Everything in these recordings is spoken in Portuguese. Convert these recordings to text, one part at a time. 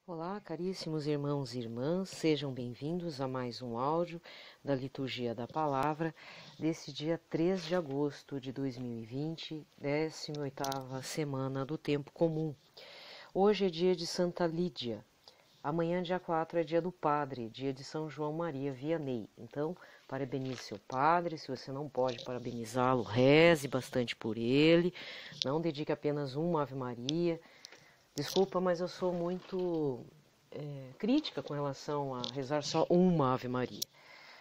Olá, caríssimos irmãos e irmãs, sejam bem-vindos a mais um áudio da Liturgia da Palavra desse dia 3 de agosto de 2020, 18ª semana do Tempo Comum. Hoje é dia de Santa Lídia, amanhã, dia 4, é dia do Padre, dia de São João Maria Vianney. Então, parabenize seu padre, se você não pode parabenizá-lo, reze bastante por ele, não dedique apenas uma Ave Maria. Desculpa, mas eu sou muito crítica com relação a rezar só uma Ave Maria.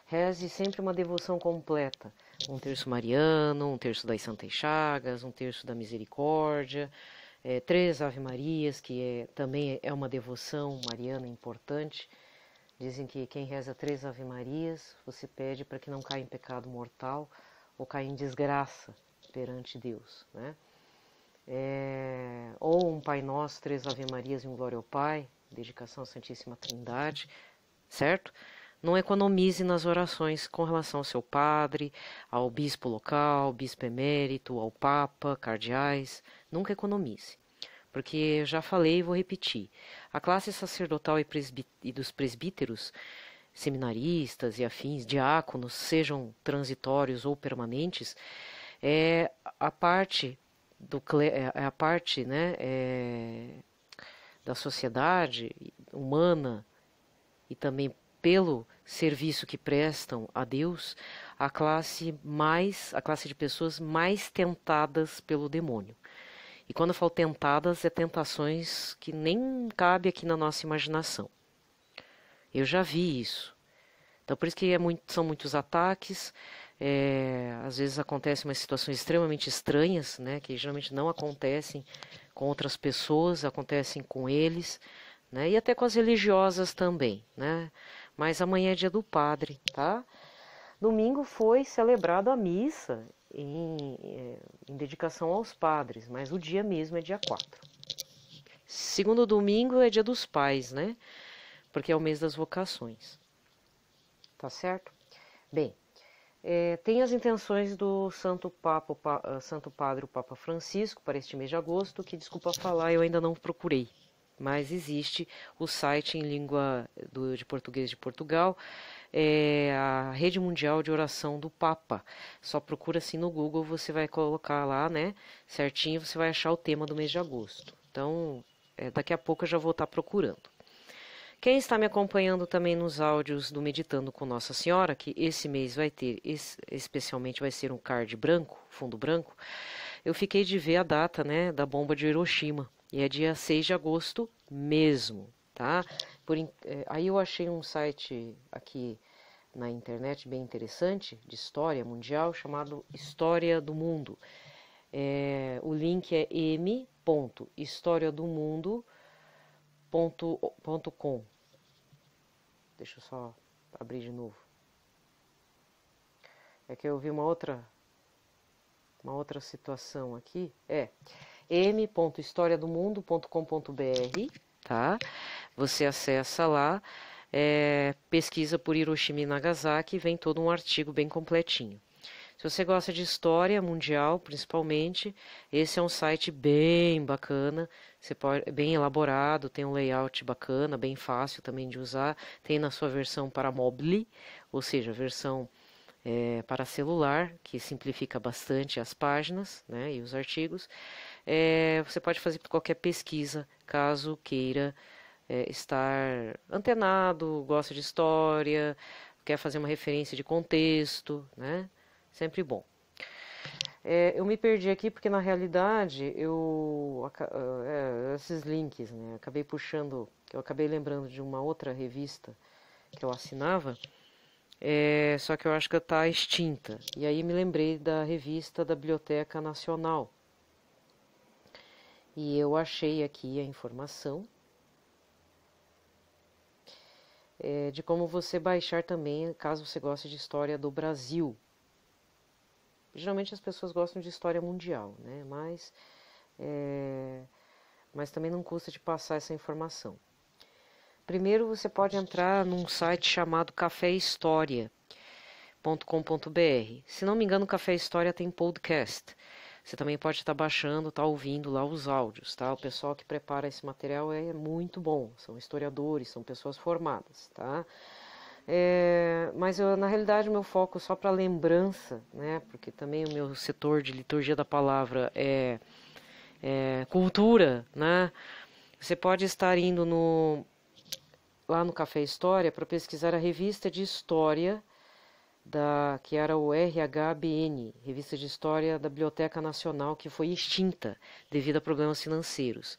Reze sempre uma devoção completa. Um terço mariano, um terço das Santas Chagas, um terço da Misericórdia, 3 Ave Marias, que também é uma devoção mariana importante. Dizem que quem reza 3 Ave Marias, você pede para que não caia em pecado mortal ou caia em desgraça perante Deus, né? Ou um Pai Nosso, 3 Ave Marias e um Glória ao Pai, dedicação à Santíssima Trindade, certo? Não economize nas orações com relação ao seu padre, ao bispo local, bispo emérito, ao papa, cardeais, nunca economize. Porque eu já falei e vou repetir, a classe sacerdotal e dos presbíteros, seminaristas e afins, diáconos, sejam transitórios ou permanentes, é a parte da sociedade humana e também pelo serviço que prestam a Deus, a classe de pessoas mais tentadas pelo demônio. E quando eu falo tentadas, é tentações que nem cabe aqui na nossa imaginação. Eu já vi isso. Então, por isso que são muitos ataques, às vezes acontecem umas situações extremamente estranhas, né, que geralmente não acontecem com outras pessoas, acontecem com eles, né, e até com as religiosas também, né. Mas amanhã é dia do padre, tá? Domingo foi celebrado a missa em dedicação aos padres, mas o dia mesmo é dia 4. Segundo domingo é dia dos pais, né, porque é o mês das vocações. Tá certo? Bem, tem as intenções do Santo Padre, o Papa Francisco, para este mês de agosto, que, desculpa falar, eu ainda não procurei, mas existe o site em língua de português de Portugal, a Rede Mundial de Oração do Papa. Só procura assim no Google, você vai colocar lá, né, certinho, você vai achar o tema do mês de agosto. Então, daqui a pouco eu já vou estar procurando. Quem está me acompanhando também nos áudios do Meditando com Nossa Senhora, que esse mês vai ter, especialmente vai ser um card branco, fundo branco, eu fiquei de ver a data, né, da bomba de Hiroshima, e é dia 6 de agosto mesmo, tá? Aí eu achei um site aqui na internet bem interessante, de história mundial, chamado História do Mundo. O link é m.historiadomundo.com. Deixa eu só abrir de novo. É que eu vi uma outra situação aqui. m.historiadomundo.com.br, tá? Você acessa lá, pesquisa por Hiroshima e Nagasaki e vem todo um artigo bem completinho. Se você gosta de história mundial, principalmente, esse é um site bem bacana, bem elaborado, tem um layout bacana, bem fácil também de usar. Tem na sua versão para mobile, ou seja, versão para celular, que simplifica bastante as páginas, né, e os artigos. Você pode fazer qualquer pesquisa, caso queira estar antenado, gosta de história, quer fazer uma referência de contexto, né? Sempre bom. Eu me perdi aqui porque na realidade esses links, né? Acabei puxando, eu acabei lembrando de uma outra revista que eu assinava, só que eu acho que está extinta. E aí me lembrei da revista da Biblioteca Nacional. E eu achei aqui a informação de como você baixar também, caso você goste de história do Brasil. Geralmente as pessoas gostam de história mundial, né? Mas também não custa de passar essa informação. Primeiro você pode entrar num site chamado caféhistoria.com.br. Se não me engano, o Café História tem podcast. Você também pode estar baixando, estar ouvindo lá os áudios, tá? O pessoal que prepara esse material é muito bom, são historiadores, são pessoas formadas, tá? Mas na realidade o meu foco só para lembrança, né? Porque também o meu setor de liturgia da palavra é cultura, né? Você pode estar indo lá no Café História para pesquisar a revista de história que era o RHBN, Revista de História da Biblioteca Nacional, que foi extinta devido a problemas financeiros.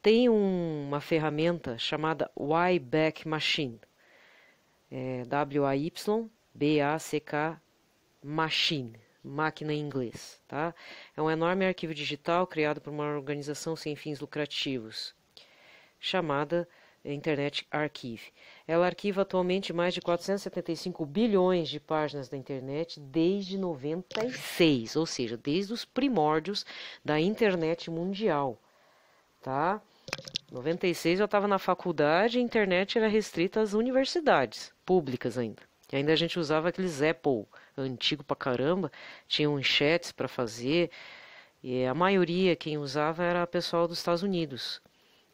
Tem uma ferramenta chamada Wayback Machine, WAYBACK Machine, máquina em inglês, tá? É um enorme arquivo digital criado por uma organização sem fins lucrativos, chamada Internet Archive. Ela arquiva atualmente mais de 475 bilhões de páginas da internet desde 96, ou seja, desde os primórdios da internet mundial, tá? 96 eu estava na faculdade e a internet era restrita às universidades públicas ainda. E ainda a gente usava aqueles Apple antigo pra caramba, tinham chats para fazer, e a maioria quem usava era pessoal dos Estados Unidos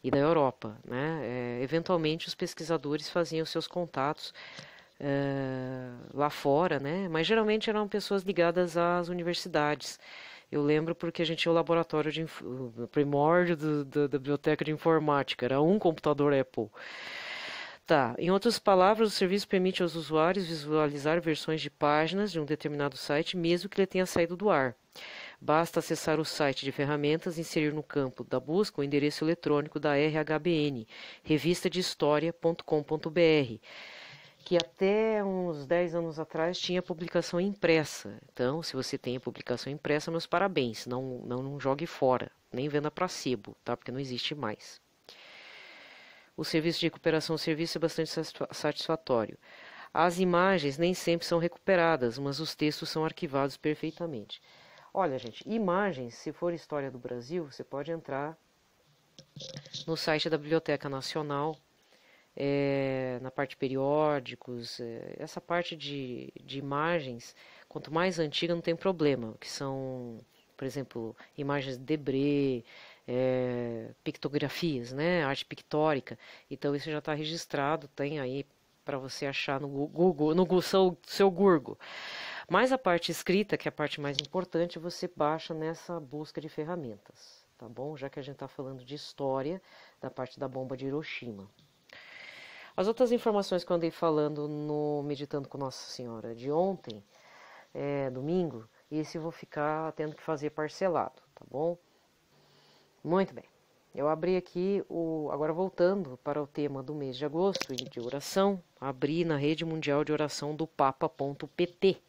e da Europa, né? Eventualmente os pesquisadores faziam seus contatos lá fora, né? Mas geralmente eram pessoas ligadas às universidades. Eu lembro porque a gente tinha o laboratório o primórdio da biblioteca de informática, era um computador Apple. Tá, em outras palavras, o serviço permite aos usuários visualizar versões de páginas de um determinado site, mesmo que ele tenha saído do ar. Basta acessar o site de ferramentas e inserir no campo da busca o endereço eletrônico da RHBN, revistadehistoria.com.br, que até uns 10 anos atrás tinha publicação impressa. Então, se você tem a publicação impressa, meus parabéns, não jogue fora, nem venda para sebo, tá? Porque não existe mais. O serviço de recuperação do serviço é bastante satisfatório. As imagens nem sempre são recuperadas, mas os textos são arquivados perfeitamente. Olha, gente, imagens, se for história do Brasil, você pode entrar no site da Biblioteca Nacional, na parte de periódicos, essa parte de imagens, quanto mais antiga não tem problema, que são, por exemplo, imagens de Debré, pictografias, né, arte pictórica. Então isso já está registrado, tem aí para você achar no Google, no seu Google. Mas a parte escrita, que é a parte mais importante, você baixa nessa busca de ferramentas, tá bom? Já que a gente está falando de história da parte da bomba de Hiroshima. As outras informações que eu andei falando no Meditando com Nossa Senhora de ontem, domingo, esse eu vou ficar tendo que fazer parcelado, tá bom? Muito bem. Eu abri aqui, agora voltando para o tema do mês de agosto de oração, abri na Rede Mundial de Oração do Papa.pt,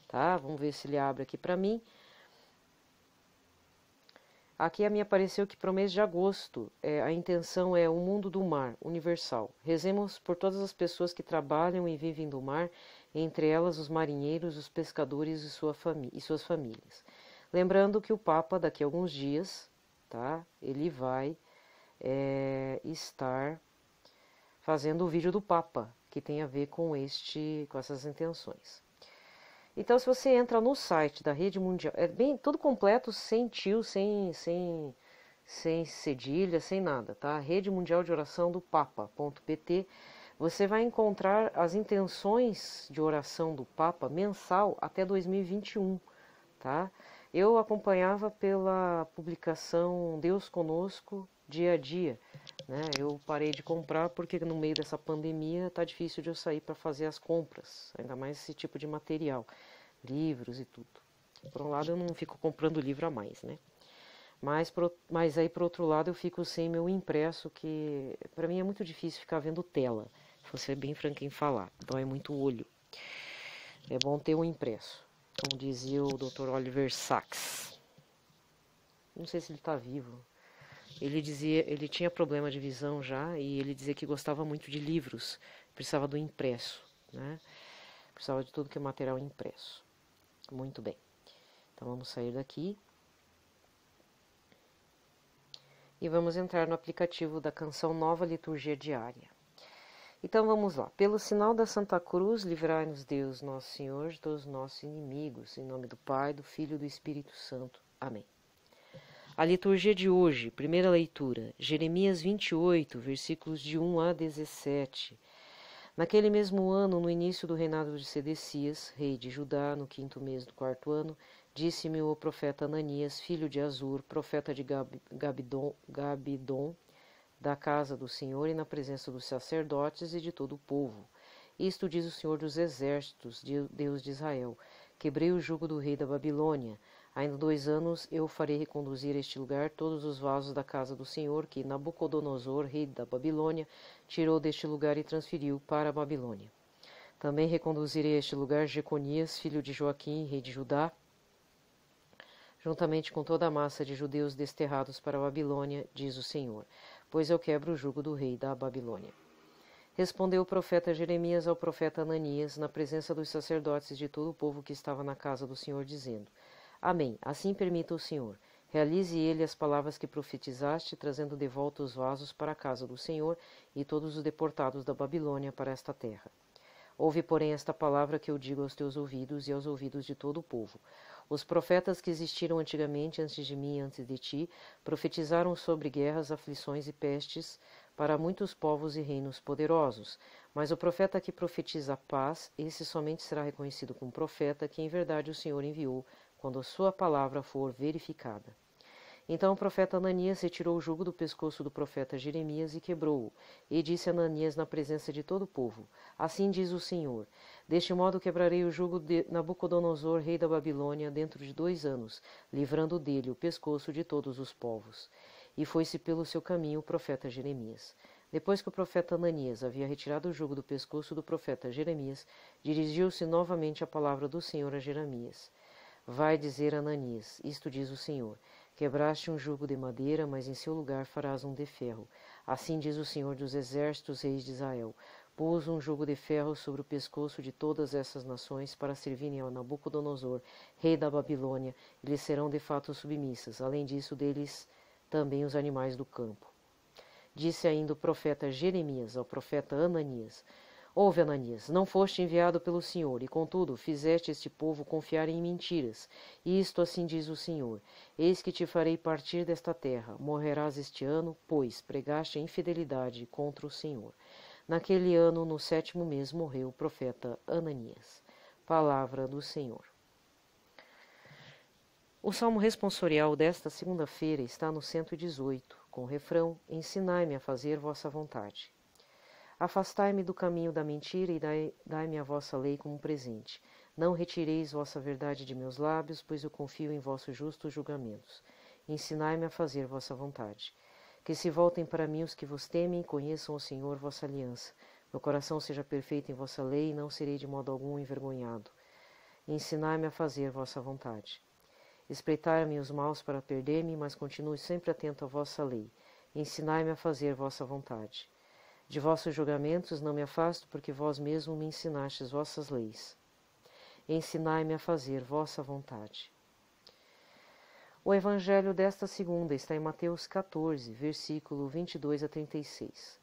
tá? Vamos ver se ele abre aqui para mim. Aqui a mim apareceu que para o mês de agosto a intenção é o mundo do mar, universal. Rezemos por todas as pessoas que trabalham e vivem do mar, entre elas os marinheiros, os pescadores e suas famílias. Lembrando que o Papa, daqui a alguns dias, tá? Ele vai estar fazendo o vídeo do Papa, que tem a ver com essas intenções. Então, se você entra no site da Rede Mundial, é bem tudo completo, sem tio, sem cedilha, sem nada, tá? Rede Mundial de Oração do Papa.pt, você vai encontrar as intenções de oração do Papa mensal até 2021, tá? Eu acompanhava pela publicação Deus Conosco Dia a Dia, né? Eu parei de comprar porque no meio dessa pandemia tá difícil de eu sair para fazer as compras, ainda mais esse tipo de material, livros e tudo. Por um lado eu não fico comprando livro a mais, né? Mas aí por outro lado eu fico sem meu impresso, que para mim é muito difícil ficar vendo tela, vou ser bem franca em falar, dói muito o olho. É bom ter um impresso, como dizia o Dr. Oliver Sacks. Não sei se ele está vivo. Ele tinha problema de visão já e ele dizia que gostava muito de livros, precisava do impresso, né? Precisava de tudo que é material impresso. Muito bem. Então vamos sair daqui e vamos entrar no aplicativo da canção Nova Liturgia Diária. Então vamos lá. Pelo sinal da Santa Cruz, livrai-nos Deus, nosso Senhor, de todos os nossos inimigos. Em nome do Pai, do Filho e do Espírito Santo. Amém. A liturgia de hoje, primeira leitura, Jeremias 28, versículos de 1 a 17. Naquele mesmo ano, no início do reinado de Sedecias, rei de Judá, no 5º mês do 4º ano, disse-me o profeta Ananias, filho de Azur, profeta de Gabidom, da casa do Senhor e na presença dos sacerdotes e de todo o povo. Isto diz o Senhor dos Exércitos, Deus de Israel: quebrei o jugo do rei da Babilônia. Ainda 2 anos eu farei reconduzir a este lugar todos os vasos da casa do Senhor, que Nabucodonosor, rei da Babilônia, tirou deste lugar e transferiu para a Babilônia. Também reconduzirei a este lugar Jeconias, filho de Joaquim, rei de Judá, juntamente com toda a massa de judeus desterrados para a Babilônia, diz o Senhor, pois eu quebro o jugo do rei da Babilônia. Respondeu o profeta Jeremias ao profeta Ananias, na presença dos sacerdotes e de todo o povo que estava na casa do Senhor, dizendo: Amém, assim permita o Senhor. Realize ele as palavras que profetizaste, trazendo de volta os vasos para a casa do Senhor e todos os deportados da Babilônia para esta terra. Ouve, porém, esta palavra que eu digo aos teus ouvidos e aos ouvidos de todo o povo. Os profetas que existiram antigamente antes de mim e antes de ti profetizaram sobre guerras, aflições e pestes para muitos povos e reinos poderosos. Mas o profeta que profetiza a paz, esse somente será reconhecido como profeta que em verdade o Senhor enviou, quando a sua palavra for verificada. Então o profeta Ananias retirou o jugo do pescoço do profeta Jeremias e quebrou-o, e disse a Ananias na presença de todo o povo: Assim diz o Senhor: Deste modo quebrarei o jugo de Nabucodonosor, rei da Babilônia, dentro de 2 anos, livrando dele o pescoço de todos os povos. E foi-se pelo seu caminho o profeta Jeremias. Depois que o profeta Ananias havia retirado o jugo do pescoço do profeta Jeremias, dirigiu-se novamente a palavra do Senhor a Jeremias. Vai dizer a Ananias: Isto diz o Senhor: Quebraste um jugo de madeira, mas em seu lugar farás um de ferro. Assim diz o Senhor dos Exércitos, reis de Israel: Pôs um jugo de ferro sobre o pescoço de todas essas nações para servirem ao Nabucodonosor, rei da Babilônia, e lhes serão de fato submissas. Além disso, deles também os animais do campo. Disse ainda o profeta Jeremias ao profeta Ananias: Ouve, Ananias, não foste enviado pelo Senhor, e contudo fizeste este povo confiar em mentiras. E isto assim diz o Senhor: Eis que te farei partir desta terra, morrerás este ano, pois pregaste a infidelidade contra o Senhor. Naquele ano, no 7º mês, morreu o profeta Ananias. Palavra do Senhor. O salmo responsorial desta segunda-feira está no 118, com o refrão: Ensinai-me a fazer vossa vontade. Afastai-me do caminho da mentira e dai-me a vossa lei como presente. Não retireis vossa verdade de meus lábios, pois eu confio em vossos justos julgamentos. Ensinai-me a fazer vossa vontade. Que se voltem para mim os que vos temem e conheçam o Senhor vossa aliança. Meu coração seja perfeito em vossa lei e não serei de modo algum envergonhado. Ensinai-me a fazer vossa vontade. Espreitai-me os maus para perder-me, mas continue sempre atento à vossa lei. Ensinai-me a fazer vossa vontade. De vossos julgamentos não me afasto, porque vós mesmo me ensinastes vossas leis. Ensinai-me a fazer vossa vontade. O evangelho desta segunda está em Mateus 14, versículo 22 a 36.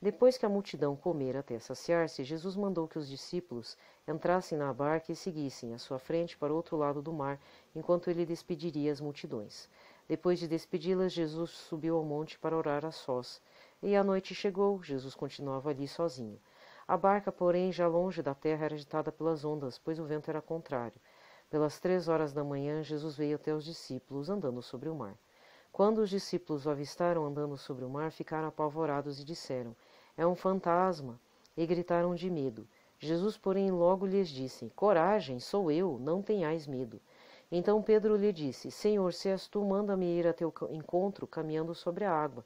Depois que a multidão comera até saciar-se, Jesus mandou que os discípulos entrassem na barca e seguissem à sua frente para o outro lado do mar, enquanto ele despediria as multidões. Depois de despedi-las, Jesus subiu ao monte para orar a sós. E a noite chegou, Jesus continuava ali sozinho. A barca, porém, já longe da terra, era agitada pelas ondas, pois o vento era contrário. Pelas 3 horas da manhã, Jesus veio até os discípulos, andando sobre o mar. Quando os discípulos o avistaram andando sobre o mar, ficaram apavorados e disseram: É um fantasma! E gritaram de medo. Jesus, porém, logo lhes disse: Coragem, sou eu, não tenhais medo. Então Pedro lhe disse: Senhor, se és tu, manda-me ir a teu encontro, caminhando sobre a água.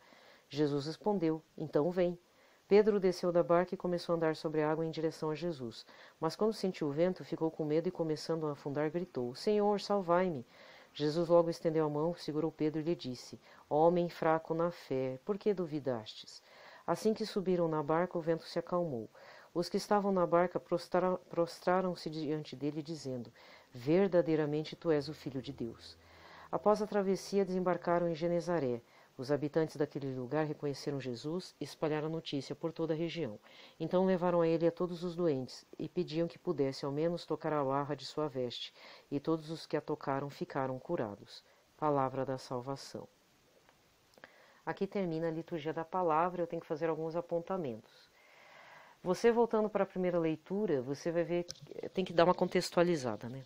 Jesus respondeu: Então vem. Pedro desceu da barca e começou a andar sobre a água em direção a Jesus. Mas quando sentiu o vento, ficou com medo e, começando a afundar, gritou: Senhor, salvai-me! Jesus logo estendeu a mão, segurou Pedro e lhe disse: Homem fraco na fé, por que duvidastes? Assim que subiram na barca, o vento se acalmou. Os que estavam na barca prostraram-se diante dele, dizendo: Verdadeiramente tu és o Filho de Deus. Após a travessia, desembarcaram em Genezaré. Os habitantes daquele lugar reconheceram Jesus e espalharam a notícia por toda a região. Então levaram a ele a todos os doentes e pediam que pudesse ao menos tocar a barra de sua veste, e todos os que a tocaram ficaram curados. palavra da salvação. Aqui termina a liturgia da palavra, eu tenho que fazer alguns apontamentos. Você voltando para a primeira leitura, você vai ver, tem que dar uma contextualizada, né?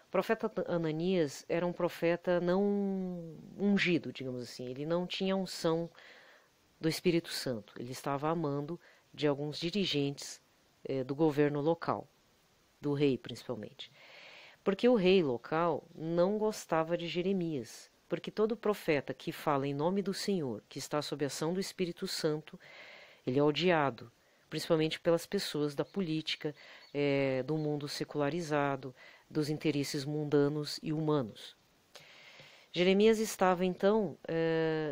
O profeta Ananias era um profeta não ungido, digamos assim, ele não tinha unção do Espírito Santo, ele estava a mando de alguns dirigentes do governo local, do rei principalmente. Porque o rei local não gostava de Jeremias, porque todo profeta que fala em nome do Senhor, que está sob a ação do Espírito Santo, ele é odiado, principalmente pelas pessoas da política, do mundo secularizado, dos interesses mundanos e humanos. Jeremias estava então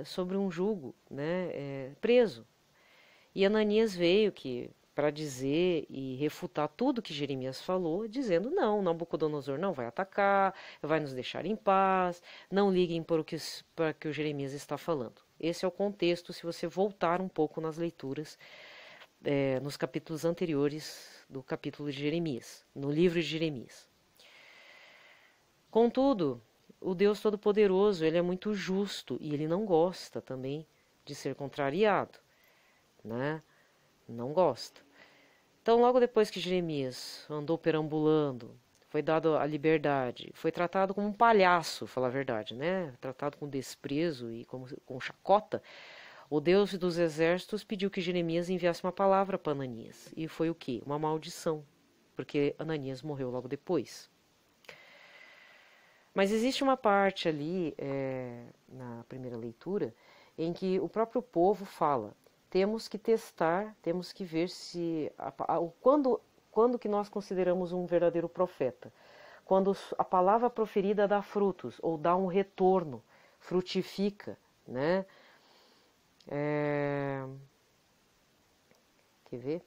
sobre um jugo, né, preso. E Ananias veio para dizer e refutar tudo que Jeremias falou, dizendo: não, Nabucodonosor não vai atacar, vai nos deixar em paz, não liguem para o que o Jeremias está falando. Esse é o contexto, se você voltar um pouco nas leituras, nos capítulos anteriores do capítulo de Jeremias, no livro de Jeremias. Contudo, o Deus Todo-Poderoso, ele é muito justo e ele não gosta também de ser contrariado, né? Não gosta. Então, logo depois que Jeremias andou perambulando, foi dado a liberdade, foi tratado como um palhaço, falar a verdade, né? Tratado com desprezo e com chacota, o Deus dos exércitos pediu que Jeremias enviasse uma palavra para Ananias. E foi o quê? Uma maldição, porque Ananias morreu logo depois. Mas existe uma parte ali, na primeira leitura, em que o próprio povo fala: temos que testar, temos que ver se quando que nós consideramos um verdadeiro profeta. Quando a palavra proferida dá frutos, ou dá um retorno, frutifica, né? Quer ver?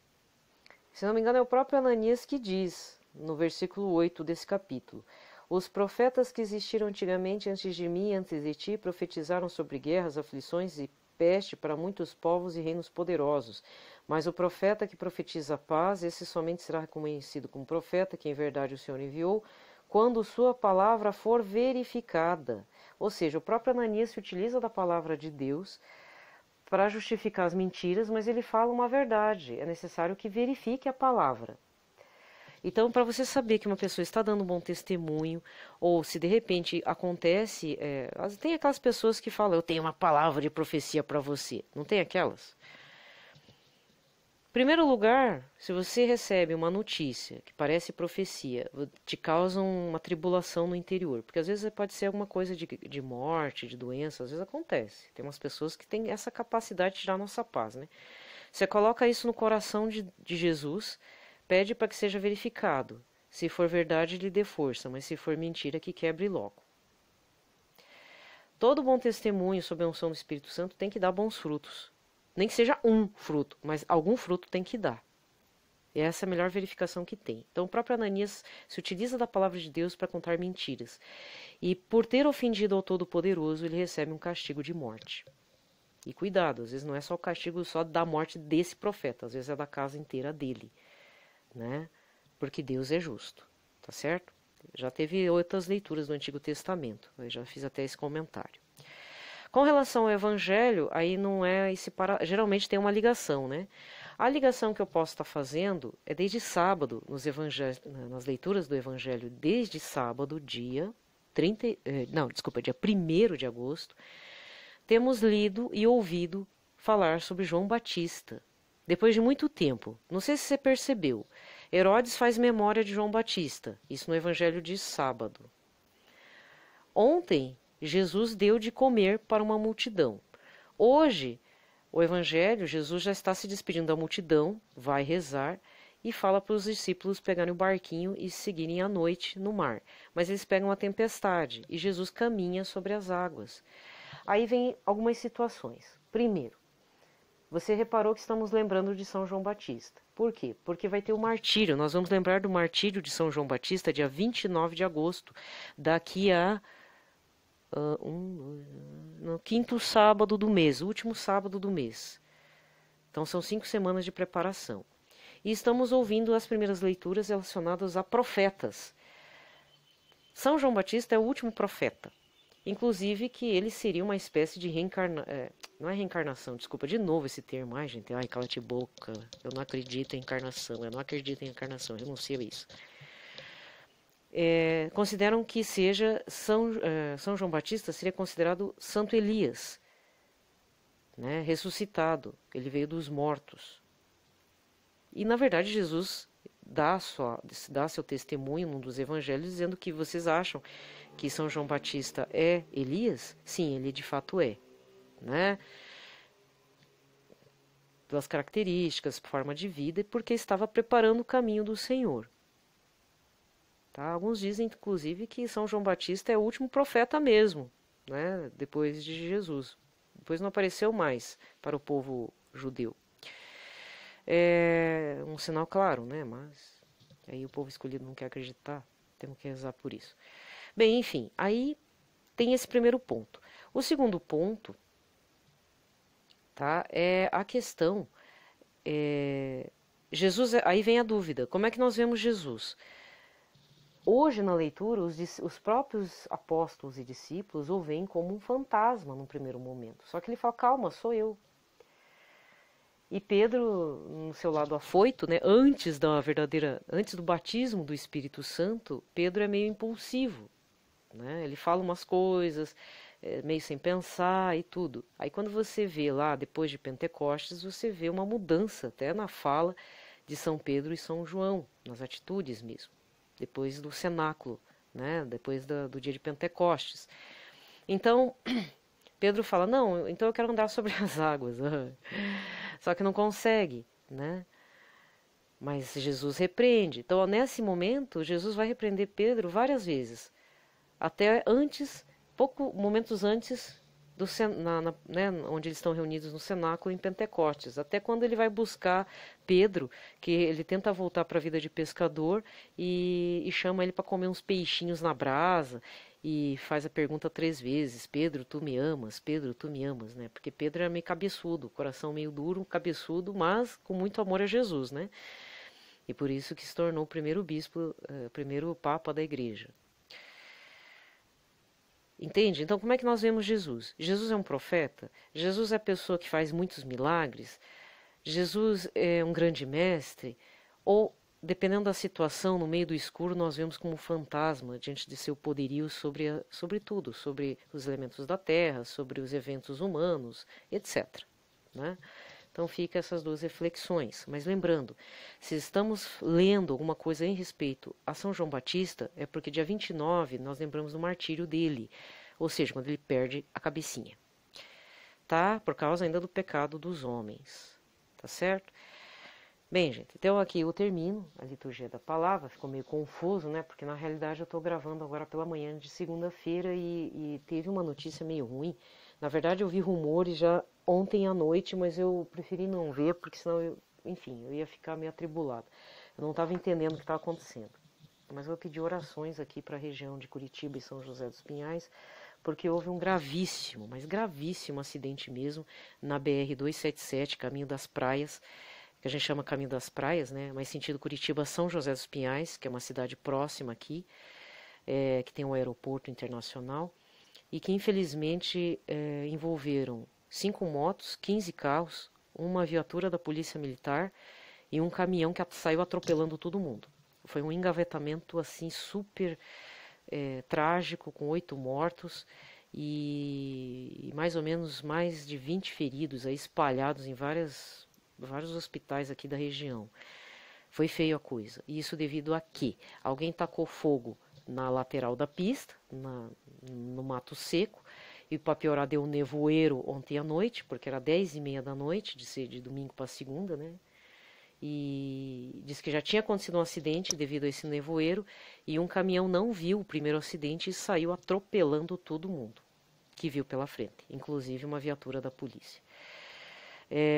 Se não me engano, é o próprio Ananias que diz, no versículo 8 desse capítulo: os profetas que existiram antigamente antes de mim e antes de ti profetizaram sobre guerras, aflições e peste para muitos povos e reinos poderosos. Mas o profeta que profetiza a paz, esse somente será reconhecido como profeta, que em verdade o Senhor enviou, quando sua palavra for verificada. Ou seja, o próprio Ananias se utiliza da palavra de Deus para justificar as mentiras, mas ele fala uma verdade. É necessário que verifique a palavra. Então, para você saber que uma pessoa está dando um bom testemunho, ou se de repente acontece, tem aquelas pessoas que falam: eu tenho uma palavra de profecia para você. Não tem aquelas? Em primeiro lugar, se você recebe uma notícia que parece profecia, te causa uma tribulação no interior, porque às vezes pode ser alguma coisa de morte, de doença, às vezes acontece. Tem umas pessoas que têm essa capacidade de tirar a nossa paz, né? Você coloca isso no coração de Jesus, pede para que seja verificado. Se for verdade, lhe dê força, mas se for mentira, que quebre logo. Todo bom testemunho sob a unção do Espírito Santo tem que dar bons frutos. Nem que seja um fruto, mas algum fruto tem que dar. E essa é a melhor verificação que tem. Então, o próprio Ananias se utiliza da palavra de Deus para contar mentiras. E por ter ofendido ao Todo-Poderoso, ele recebe um castigo de morte. E cuidado, às vezes não é só o castigo só da morte desse profeta, às vezes é da casa inteira dele, né? Porque Deus é justo, tá certo? Já teve outras leituras do Antigo Testamento, eu já fiz até esse comentário. Com relação ao Evangelho, aí não é esse geralmente tem uma ligação, né? A ligação que eu posso estar fazendo é desde sábado, nas leituras do Evangelho, desde sábado, dia 1º de agosto, temos lido e ouvido falar sobre João Batista. Depois de muito tempo, não sei se você percebeu, Herodes faz memória de João Batista, isso no Evangelho de sábado. Ontem, Jesus deu de comer para uma multidão. Hoje, o Evangelho, Jesus já está se despedindo da multidão, vai rezar e fala para os discípulos pegarem o barquinho e seguirem à noite no mar. Mas eles pegam a tempestade e Jesus caminha sobre as águas. Aí vem algumas situações. Primeiro, você reparou que estamos lembrando de São João Batista. Por quê? Porque vai ter o martírio. Nós vamos lembrar do martírio de São João Batista, dia 29 de agosto, daqui a no quinto sábado do mês, último sábado do mês. Então são 5 semanas de preparação. E estamos ouvindo as primeiras leituras relacionadas a profetas. São João Batista é o último profeta. inclusive que ele seria uma espécie de não é reencarnação, desculpa, de novo esse termo, ai gente, ai cala-te boca, eu não acredito em encarnação, eu não acredito em encarnação, renuncio a isso. Consideram que seja São João Batista seria considerado Santo Elias, né, ressuscitado, ele veio dos mortos. E na verdade Jesus dá seu testemunho num dos evangelhos dizendo que vocês acham que São João Batista é Elias? Sim, ele de fato é, né? Pelas características, forma de vida e porque estava preparando o caminho do Senhor. Tá? Alguns dizem, inclusive, que São João Batista é o último profeta mesmo, né? Depois de Jesus. Depois não apareceu mais para o povo judeu. É um sinal claro, né? Mas aí o povo escolhido não quer acreditar, temos que rezar por isso. Bem, enfim, aí tem esse primeiro ponto. O segundo ponto, tá, é a questão. Jesus, aí vem a dúvida: como é que nós vemos Jesus? Hoje, na leitura, os próprios apóstolos e discípulos o veem como um fantasma no primeiro momento. Só que ele fala: calma, sou eu. E Pedro, no seu lado afoito, né, antes do batismo do Espírito Santo, Pedro é meio impulsivo, né? Ele fala umas coisas, meio sem pensar e tudo. Aí quando você vê lá, depois de Pentecostes, você vê uma mudança até na fala de São Pedro e São João, nas atitudes mesmo, depois do cenáculo, né? Depois do dia de Pentecostes. Então, Pedro fala: não, então eu quero andar sobre as águas. Só que não consegue, né? Mas Jesus repreende. Então, nesse momento, Jesus vai repreender Pedro várias vezes. Até antes, momentos antes, né, onde eles estão reunidos no cenáculo em Pentecostes. Até quando ele vai buscar Pedro, que ele tenta voltar para a vida de pescador e chama ele para comer uns peixinhos na brasa. E faz a pergunta 3 vezes: Pedro, tu me amas? Pedro, tu me amas, né? Porque Pedro era meio cabeçudo, coração meio duro, cabeçudo, mas com muito amor a Jesus, né? E por isso que se tornou o primeiro bispo, primeiro papa da igreja. Entende? Então, como é que nós vemos Jesus? Jesus é um profeta? Jesus é a pessoa que faz muitos milagres? Jesus é um grande mestre? Ou, dependendo da situação, no meio do escuro, nós vemos como um fantasma diante de seu poderio sobre tudo, sobre os elementos da terra, sobre os eventos humanos, etc. Né? Então fica essas duas reflexões. Mas lembrando, se estamos lendo alguma coisa em respeito a São João Batista, é porque dia 29 nós lembramos do martírio dele, ou seja, quando ele perde a cabecinha. Tá? Por causa ainda do pecado dos homens. Tá certo? Bem, gente, então aqui eu termino a liturgia da palavra. Ficou meio confuso, né? Porque na realidade eu estou gravando agora pela manhã de segunda-feira e teve uma notícia meio ruim. Na verdade eu vi rumores já ontem à noite, mas eu preferi não ver, porque senão, enfim, eu ia ficar meio atribulado. Eu não estava entendendo o que estava acontecendo. Mas eu vou pedir orações aqui para a região de Curitiba e São José dos Pinhais, porque houve um gravíssimo, mas gravíssimo acidente mesmo, na BR-277, caminho das praias, que a gente chama Caminho das Praias, né? Mas sentido Curitiba-São José dos Pinhais, que é uma cidade próxima aqui, que tem um aeroporto internacional, e que infelizmente envolveram 5 motos, 15 carros, uma viatura da Polícia Militar e um caminhão que saiu atropelando todo mundo. Foi um engavetamento assim super trágico, com 8 mortos e mais ou menos mais de 20 feridos aí, espalhados em vários hospitais aqui da região. Foi feio a coisa. E isso devido a que alguém tacou fogo na lateral da pista, no mato seco, e para piorar deu um nevoeiro ontem à noite, porque era 10h30 da noite, de domingo para segunda, né? E diz que já tinha acontecido um acidente devido a esse nevoeiro, e um caminhão não viu o primeiro acidente e saiu atropelando todo mundo que viu pela frente, inclusive uma viatura da polícia.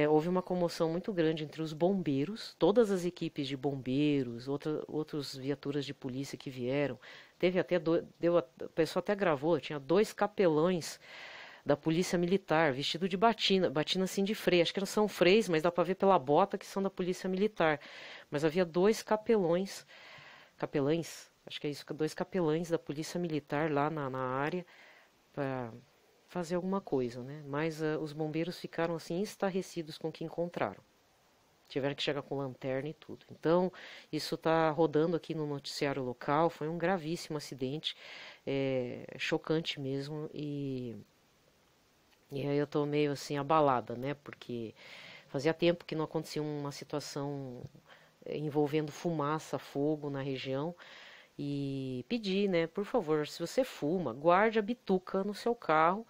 Houve uma comoção muito grande entre os bombeiros, todas as equipes de bombeiros, outras viaturas de polícia que vieram. Teve até a pessoa até gravou, tinha 2 capelães da polícia militar, vestido de batina assim de freio, acho que são freios, mas dá para ver pela bota que são da polícia militar. Mas havia 2 capelães, acho que é isso, 2 capelães da polícia militar lá na área, para fazer alguma coisa, né? Mas os bombeiros ficaram assim estarrecidos com o que encontraram. Tiveram que chegar com lanterna e tudo. Então, isso está rodando aqui no noticiário local. Foi um gravíssimo acidente, chocante mesmo. E aí eu tô meio assim abalada, né? Porque fazia tempo que não acontecia uma situação envolvendo fumaça, fogo na região. E pedir, né? Por favor, se você fuma, guarde a bituca no seu carro,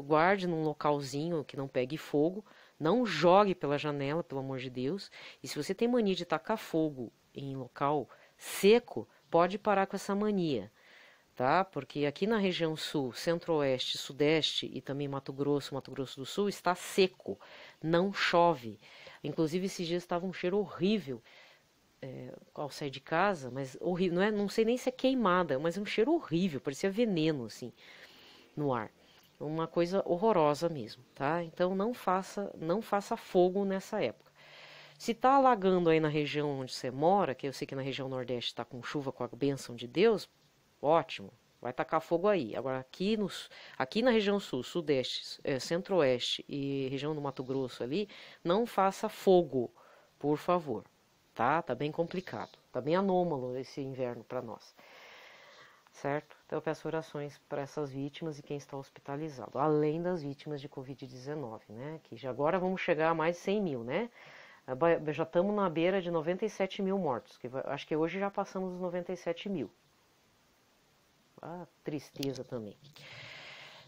guarde num localzinho que não pegue fogo, não jogue pela janela, pelo amor de Deus. E se você tem mania de tacar fogo em local seco, pode parar com essa mania, tá? Porque aqui na região sul, centro-oeste, sudeste e também Mato Grosso do Sul está seco, não chove. Inclusive esses dias estava um cheiro horrível ao sair de casa, mas horrível, não sei nem se é queimada, mas é um cheiro horrível, parecia veneno assim no ar. Uma coisa horrorosa mesmo, tá? Então não faça fogo nessa época. Se está alagando aí na região onde você mora, que eu sei que na região Nordeste está com chuva com a bênção de Deus, ótimo, vai tacar fogo aí. Agora aqui na região Sul, Sudeste, Centro-Oeste e região do Mato Grosso ali, não faça fogo, por favor, tá? Tá bem complicado, tá bem anômalo esse inverno para nós, certo? Então eu peço orações para essas vítimas e quem está hospitalizado, além das vítimas de Covid-19, né? Que já agora vamos chegar a mais de 100 mil, né? Já estamos na beira de 97 mil mortos, acho que hoje já passamos os 97 mil. Ah, tristeza também.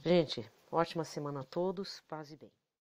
Gente, ótima semana a todos, paz e bem.